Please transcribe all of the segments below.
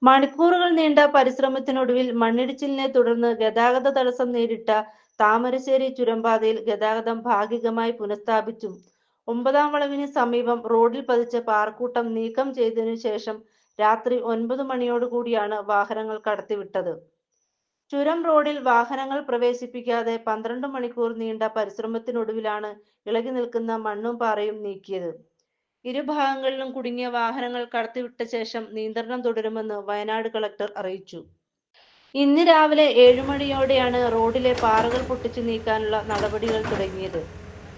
മണിക്കൂറുകൾ നീണ്ട പരിശ്രമത്തിനൊടുവിൽ മണ്ണിടിച്ചിലിനെ തുടർന്ന് ഗതാഗത തടസ്സം നേരിട്ട താമരശ്ശേരി ചുരംപാതയിൽ ഗതാഗതം ഭാഗികമായി പുനഃസ്ഥാപിച്ചു. 9-ാം വളവിന് സമീപം റോഡിൽ പതിച്ച പാറക്കൂട്ടം നീക്കം ചെയ്തതിനു ശേഷം രാത്രി 9 മണിയോടുകൂടിയാണ് വാഹനങ്ങൾ കടത്തിവിട്ടത്. ചുരം റോഡിൽ വാഹനങ്ങൾ പ്രവേശിപ്പിക്കാതെ 12 മണിക്കൂർ നീണ്ട പരിശ്രമത്തിനൊടുവിലാണ് ഇളകി നിൽക്കുന്ന മണ്ണും പാറയും നീക്കിയത്. ഇരുഭാഗങ്ങളിലും കുടുങ്ങിയ വാഹനങ്ങൾ കടത്തിവിട്ട ശേഷം നിയന്ത്രണം തുടരുമെന്ന് വയനാട് കളക്ടർ അറിയിച്ചു. ഇന്ന് രാവിലെ 7 മണിയോടെയാണ് റോഡിലെ പാറകൾ പൊട്ടിച്ചു നീക്കാനുള്ള നടപടികൾ തുടങ്ങിയത്.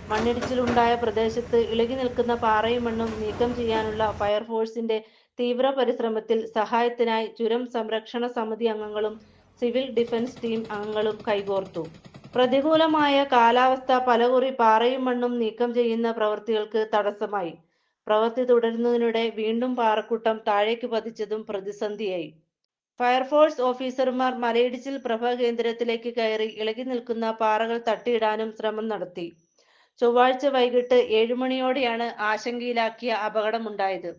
മണ്ണിടിച്ചിലുണ്ടായ പ്രദേശത്ത് ഇളകി നിൽക്കുന്ന പാറയും മണ്ണും നീക്കം ചെയ്യാനുള്ള ഫയർഫോഴ്സിന്റെ തീവ്ര പരിശ്രമത്തിൽ സഹായത്തിനായി ചുരം സംരക്ഷണ സമിതി അംഗങ്ങളും സിവിൽ ഡിഫൻസ് ടീം അംഗങ്ങളും കൈകോർത്തു. പ്രതികൂലമായ കാലാവസ്ഥ പലകുറി പാറയും മണ്ണും നീക്കം ചെയ്യുന്ന പ്രവൃത്തികൾക്ക് തടസ്സമായി. പ്രവൃത്തി തുടരുന്നതിനിടെ വീണ്ടും പാറക്കൂട്ടം താഴേക്ക് പതിച്ചതും പ്രതിസന്ധിയായി. ഫയർഫോഴ്സ് ഓഫീസർമാർ മലയിടിച്ചിൽ പ്രഭവകേന്ദ്രത്തിലേക്ക് കയറി ഇളകി നിൽക്കുന്ന പാറകൾ തട്ടിയിടാനും ശ്രമം നടത്തി. ചൊവ്വാഴ്ച വൈകിട്ട് 7 മണിയോടെയാണ് ആശങ്കയിലാക്കിയ അപകടമുണ്ടായത്.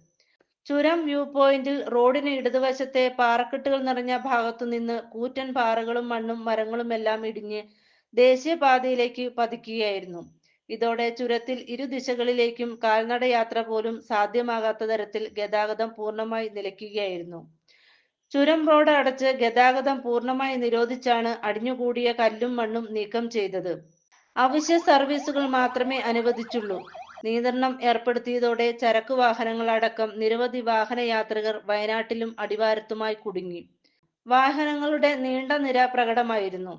ചുരം വ്യൂ പോയിന്റിൽ റോഡിന് ഇടതുവശത്തെ പാറക്കെട്ടുകൾ നിറഞ്ഞ ഭാഗത്തുനിന്ന് കൂറ്റൻ പാറകളും മണ്ണും മരങ്ങളുമെല്ലാം ഇടിഞ്ഞ് ദേശീയപാതയിലേക്ക് പതിക്കുകയായിരുന്നു. ഇതോടെ ചുരത്തിൽ ഇരുദിശകളിലേക്കും കാൽനടയാത്ര പോലും സാധ്യമാകാത്ത തരത്തിൽ ഗതാഗതം പൂർണ്ണമായി നിലയ്ക്കുകയായിരുന്നു. ചുരം റോഡ് അടച്ച് ഗതാഗതം പൂർണ്ണമായി നിരോധിച്ചാണ് അടിഞ്ഞുകൂടിയ കല്ലും മണ്ണും നീക്കം ചെയ്തത്. അവശ്യ സർവീസുകൾ മാത്രമേ അനുവദിച്ചുള്ളൂ. നിയന്ത്രണം ഏർപ്പെടുത്തിയതോടെ ചരക്ക് വാഹനങ്ങൾ അടക്കം നിരവധി വാഹനയാത്രികർ വയനാട്ടിലും അടിവാരത്തുമായി കുടുങ്ങി. വാഹനങ്ങളുടെ നീണ്ട നിര പ്രകടമായിരുന്നു.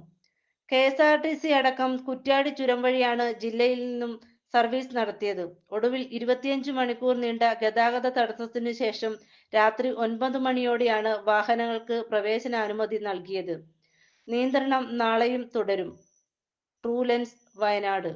KSRTC അടക്കം കുറ്റ്യാടി ചുരം വഴിയാണ് ജില്ലയിൽ നിന്നും സർവീസ് നടത്തിയത്. ഒടുവിൽ 25 മണിക്കൂർ നീണ്ട ഗതാഗത തടസ്സത്തിനു ശേഷം രാത്രി 9 മണിയോടെയാണ് വാഹനങ്ങൾക്ക് പ്രവേശനാനുമതി നൽകിയത്. നിയന്ത്രണം നാളെയും തുടരും. True lens, Wayanad.